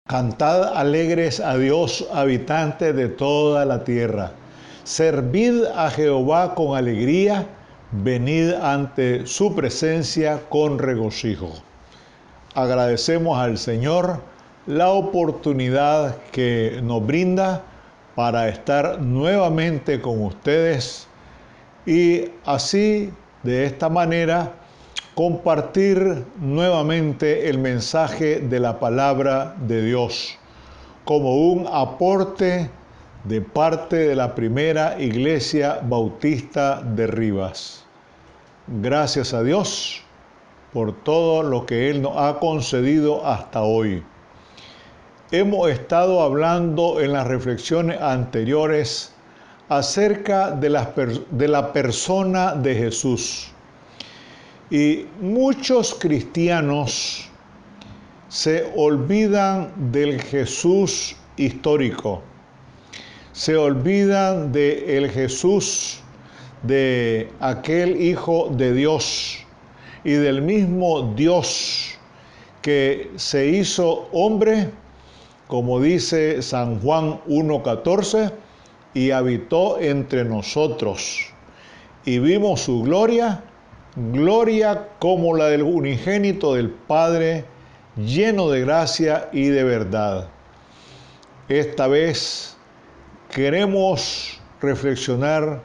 Cantad alegres a Dios, habitantes de toda la tierra. Servid a Jehová con alegría, venid ante su presencia con regocijo. Agradecemos al Señor la oportunidad que nos brinda para estar nuevamente con ustedes y así, de esta manera, compartir nuevamente el mensaje de la palabra de Dios como un aporte de parte de la primera Iglesia Bautista de Rivas. Gracias a Dios por todo lo que Él nos ha concedido hasta hoy. Hemos estado hablando en las reflexiones anteriores acerca de la persona de Jesús. Y muchos cristianos se olvidan del Jesús histórico, se olvidan del Jesús de aquel Hijo de Dios y del mismo Dios que se hizo hombre, como dice San Juan 1:14, y habitó entre nosotros, y vimos su gloria, gloria como la del unigénito del Padre, lleno de gracia y de verdad. Esta vez queremos reflexionar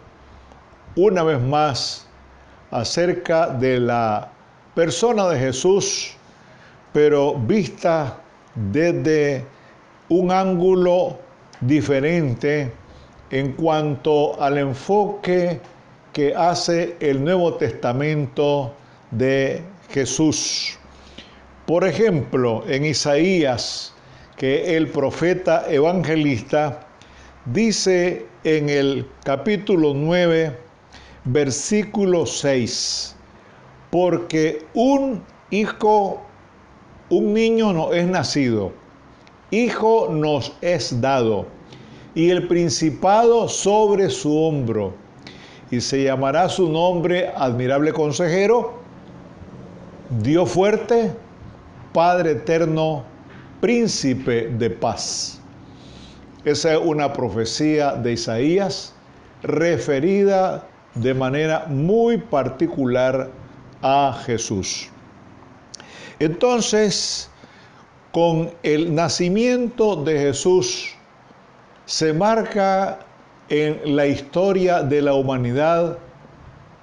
una vez más acerca de la persona de Jesús, pero vista desde un ángulo diferente en cuanto al enfoque que hace el Nuevo Testamento de Jesús. Por ejemplo, en Isaías, que el profeta evangelista dice en el capítulo 9, versículo 6, porque un niño nos es nacido, hijo nos es dado, y el principado sobre su hombro, y se llamará su nombre Admirable Consejero, Dios fuerte, Padre eterno, Príncipe de paz. Esa es una profecía de Isaías referida de manera muy particular a Jesús. Entonces, con el nacimiento de Jesús se marca en la historia de la humanidad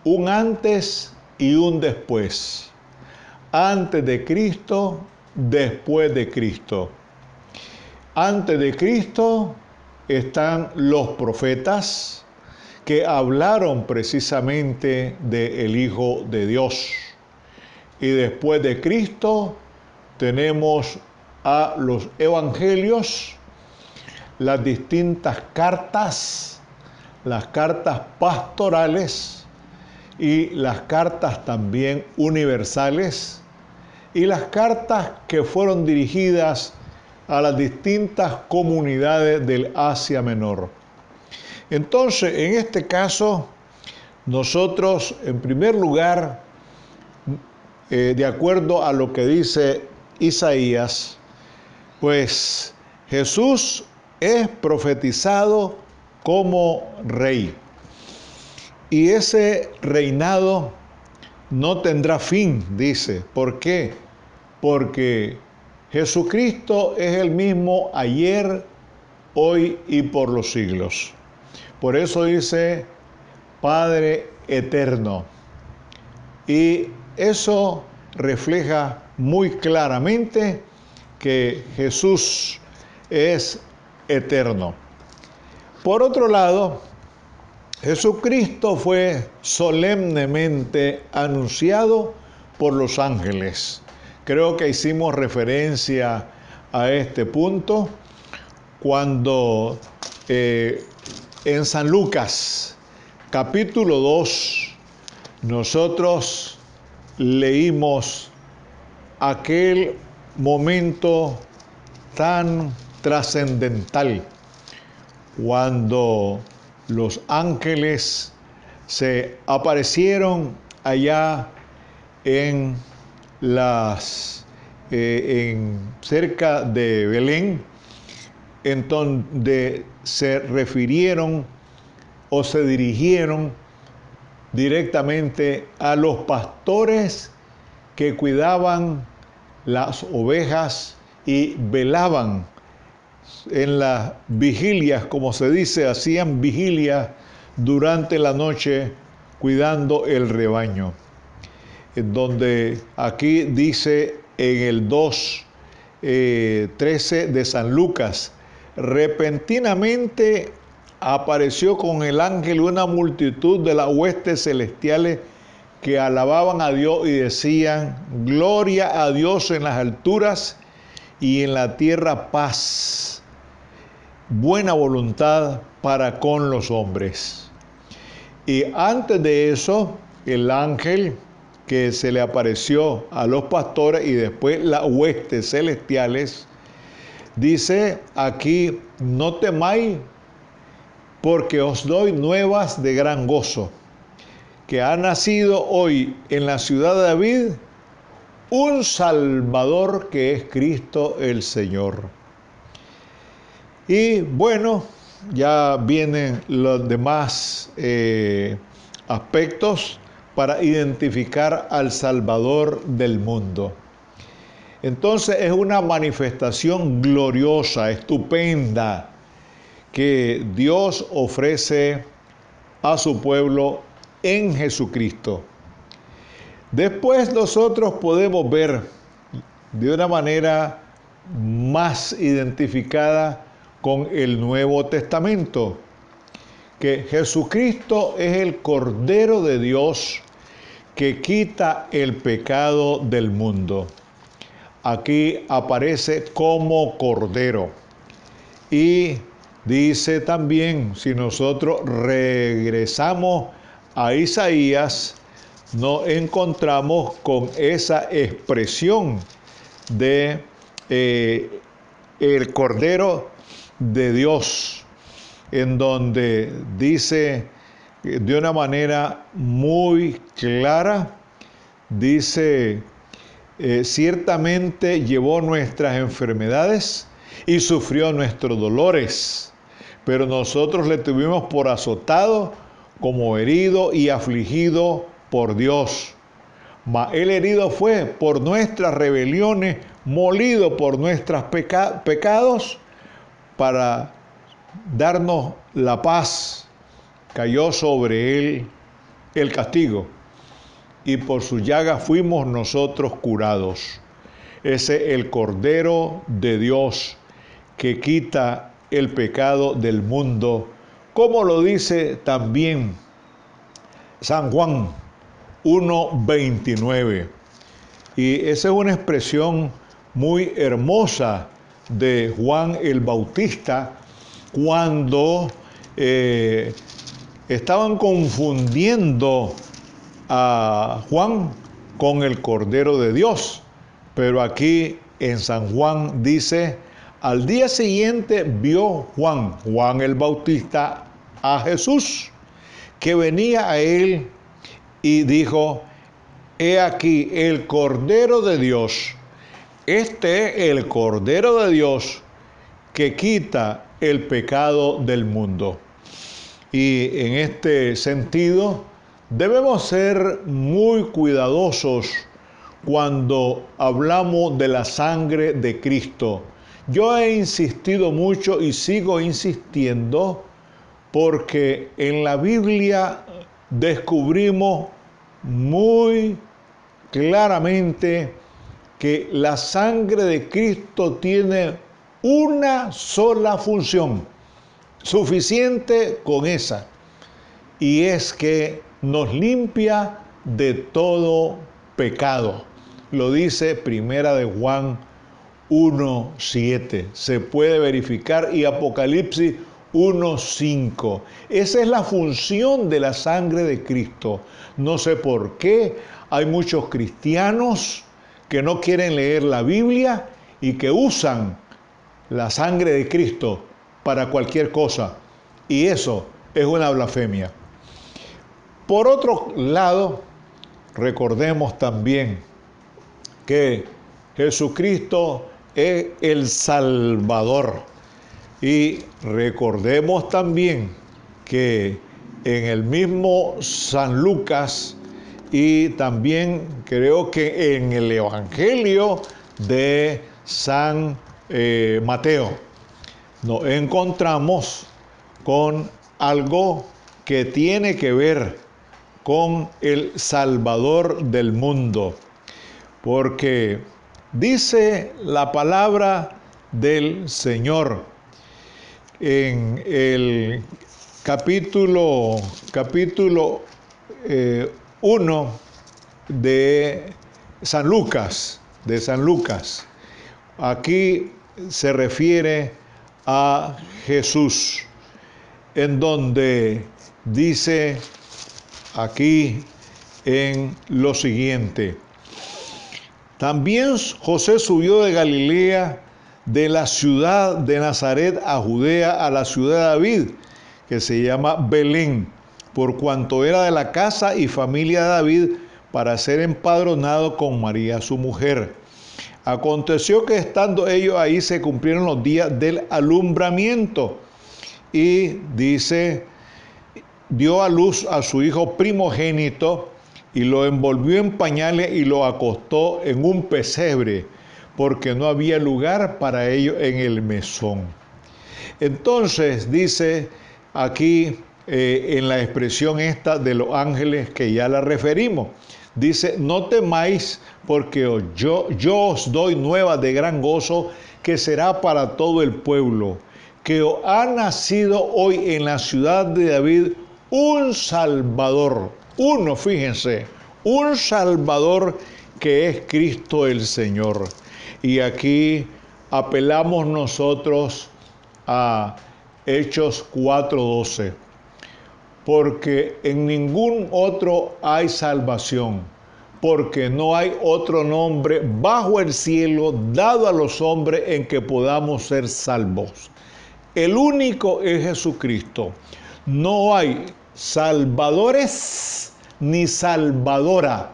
un antes y un después. Antes de Cristo, después de Cristo. Antes de Cristo están los profetas que hablaron precisamente del Hijo de Dios. Y después de Cristo tenemos a los evangelios, las distintas cartas, las cartas pastorales y las cartas también universales y las cartas que fueron dirigidas a las distintas comunidades del Asia Menor. Entonces, en este caso, nosotros, en primer lugar, de acuerdo a lo que dice Isaías, pues Jesús es profetizado como rey. Y ese reinado no tendrá fin, dice. ¿Por qué? Porque Jesucristo es el mismo ayer, hoy y por los siglos. Por eso dice Padre eterno. Y eso refleja muy claramente que Jesús es eterno. Por otro lado, Jesucristo fue solemnemente anunciado por los ángeles. Creo que hicimos referencia a este punto cuando en San Lucas, capítulo 2, nosotros leímos aquel momento tan trascendental cuando los ángeles se aparecieron allá en las cerca de Belén, en donde se refirieron o se dirigieron directamente a los pastores que cuidaban las ovejas y velaban en las vigilias, como se dice, hacían vigilias durante la noche cuidando el rebaño. En donde aquí dice en el 2:13 de San Lucas, repentinamente apareció con el ángel una multitud de las huestes celestiales que alababan a Dios y decían, gloria a Dios en las alturas y en la tierra paz, buena voluntad para con los hombres. Y antes de eso, el ángel que se le apareció a los pastores y después las huestes celestiales, dice aquí, no temáis, porque os doy nuevas de gran gozo, que ha nacido hoy en la ciudad de David un Salvador que es Cristo el Señor. Y bueno, ya vienen los demás aspectos para identificar al Salvador del mundo. Entonces es una manifestación gloriosa, estupenda, que Dios ofrece a su pueblo en Jesucristo. Después nosotros podemos ver de una manera más identificada con el Nuevo Testamento, que Jesucristo es el Cordero de Dios que quita el pecado del mundo. Aquí aparece como Cordero. Y dice también, si nosotros regresamos a Isaías, nos encontramos con esa expresión de el Cordero de Dios, en donde dice de una manera muy clara, dice, ciertamente llevó nuestras enfermedades y sufrió nuestros dolores, pero nosotros le tuvimos por azotado, como herido y afligido por Dios. Mas él herido fue por nuestras rebeliones, molido por nuestros pecados, para darnos la paz. Cayó sobre él el castigo, y por su llaga fuimos nosotros curados. Ese es el Cordero de Dios que quita el pecado del mundo, como lo dice también San Juan 1:29. Y esa es una expresión muy hermosa de Juan el Bautista cuando estaban confundiendo a Juan con el Cordero de Dios. Pero aquí en San Juan dice, al día siguiente vio Juan el Bautista, a Jesús, que venía a él y dijo, he aquí el Cordero de Dios. Este es el Cordero de Dios que quita el pecado del mundo. Y en este sentido, debemos ser muy cuidadosos cuando hablamos de la sangre de Cristo. Yo he insistido mucho y sigo insistiendo porque en la Biblia descubrimos muy claramente que la sangre de Cristo tiene una sola función, suficiente con esa, y es que nos limpia de todo pecado. Lo dice Primera de Juan 1:7. Se puede verificar, y Apocalipsis 1:5. Esa es la función de la sangre de Cristo. No sé por qué hay muchos cristianos que no quieren leer la Biblia y que usan la sangre de Cristo para cualquier cosa. Y eso es una blasfemia. Por otro lado, recordemos también que Jesucristo es el Salvador. Y recordemos también que en el mismo San Lucas y también creo que en el Evangelio de San Mateo nos encontramos con algo que tiene que ver con el Salvador del mundo, porque dice la palabra del Señor en el capítulo 1 de San Lucas, Aquí se refiere a Jesús, en donde dice aquí en lo siguiente: también José subió de Galilea, de la ciudad de Nazaret a Judea, a la ciudad de David, que se llama Belén, por cuanto era de la casa y familia de David, para ser empadronado con María su mujer. Aconteció que estando ellos ahí se cumplieron los días del alumbramiento, y dice, dio a luz a su hijo primogénito, y lo envolvió en pañales y lo acostó en un pesebre, porque no había lugar para ellos en el mesón. Entonces dice aquí en la expresión esta de los ángeles que ya la referimos, dice, no temáis, porque yo os doy nuevas de gran gozo, que será para todo el pueblo, que os ha nacido hoy en la ciudad de David un Salvador, fíjense, un Salvador, que es Cristo el Señor. Y aquí apelamos nosotros a Hechos 4:12, porque en ningún otro hay salvación, porque no hay otro nombre bajo el cielo dado a los hombres en que podamos ser salvos. El único es Jesucristo. No hay salvadores ni salvadora.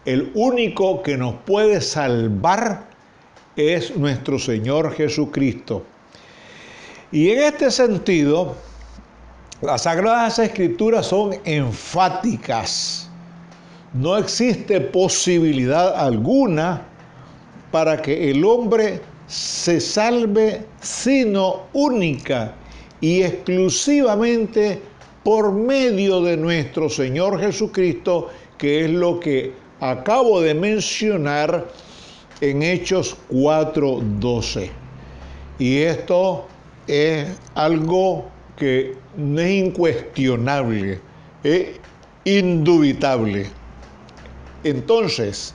El único que nos puede salvar es nuestro Señor Jesucristo. Y en este sentido, las Sagradas Escrituras son enfáticas. No existe posibilidad alguna para que el hombre se salve, sino única y exclusivamente por medio de nuestro Señor Jesucristo, que es lo que acabo de mencionar en Hechos 4:12. Y esto es algo que no es incuestionable, es indubitable. Entonces,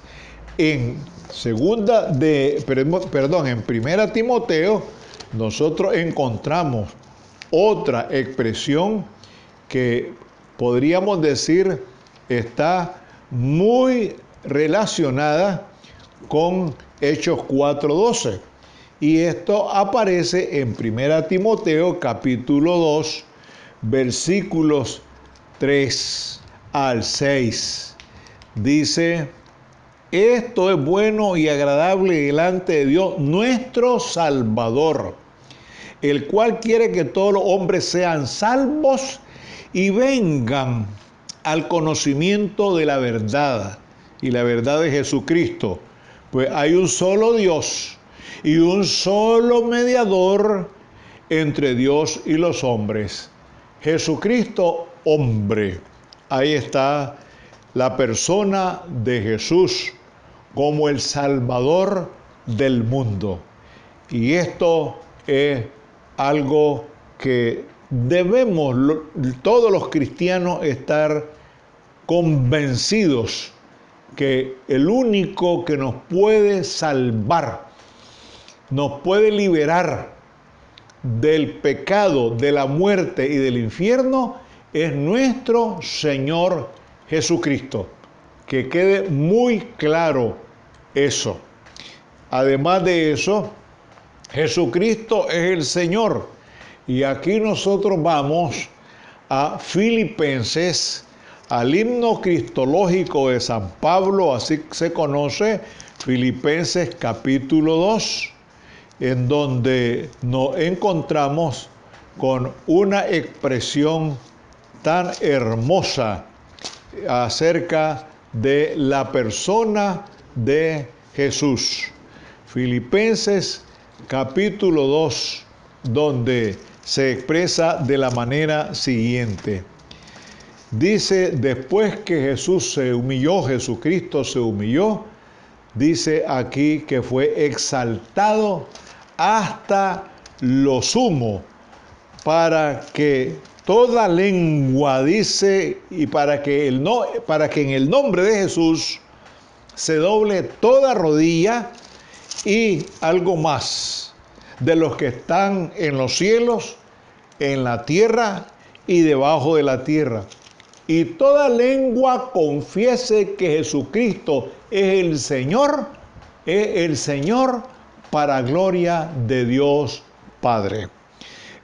en Primera Timoteo, nosotros encontramos otra expresión que podríamos decir está muy relacionada con Hechos 4:12. Y esto aparece en 1 Timoteo capítulo 2, versículos 3 al 6. Dice, esto es bueno y agradable delante de Dios, nuestro Salvador, el cual quiere que todos los hombres sean salvos y vengan al conocimiento de la verdad, y la verdad de Jesucristo. Pues hay un solo Dios y un solo mediador entre Dios y los hombres, Jesucristo hombre. Ahí está la persona de Jesús como el Salvador del mundo. Y esto es algo que debemos todos los cristianos estar convencidos, que el único que nos puede salvar, nos puede liberar del pecado, de la muerte y del infierno, es nuestro Señor Jesucristo. Que quede muy claro eso. Además de eso, Jesucristo es el Señor. Y aquí nosotros vamos a Filipenses, al himno cristológico de San Pablo, así se conoce, Filipenses capítulo 2, en donde nos encontramos con una expresión tan hermosa acerca de la persona de Jesús. Filipenses capítulo 2, donde se expresa de la manera siguiente. Dice, después que Jesús se humilló, Jesucristo se humilló, dice aquí que fue exaltado hasta lo sumo, para que toda lengua, dice, y para que en el nombre de Jesús se doble toda rodilla, y algo más, de los que están en los cielos, en la tierra y debajo de la tierra. Y toda lengua confiese que Jesucristo es el Señor para gloria de Dios Padre.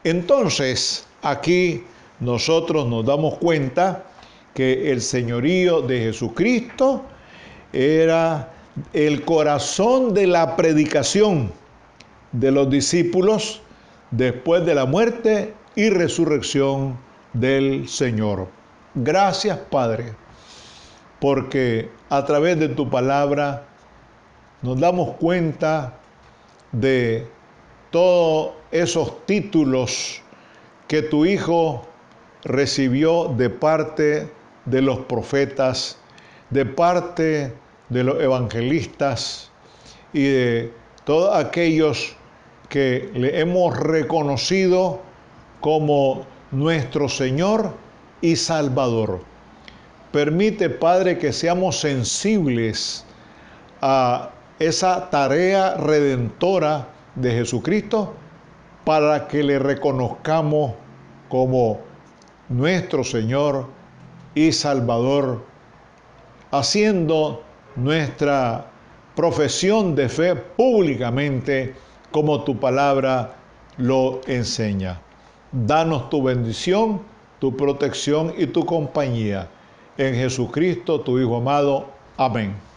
Entonces, aquí nosotros nos damos cuenta que el señorío de Jesucristo era el corazón de la predicación de los discípulos después de la muerte y resurrección del Señor. Gracias, Padre, porque a través de tu palabra nos damos cuenta de todos esos títulos que tu Hijo recibió de parte de los profetas, de parte de los evangelistas y de todos aquellos que le hemos reconocido como nuestro Señor y Salvador. Permite, Padre, que seamos sensibles a esa tarea redentora de Jesucristo para que le reconozcamos como nuestro Señor y Salvador, haciendo nuestra profesión de fe públicamente como tu palabra lo enseña. Danos tu bendición, tu protección y tu compañía. En Jesucristo, tu Hijo amado. Amén.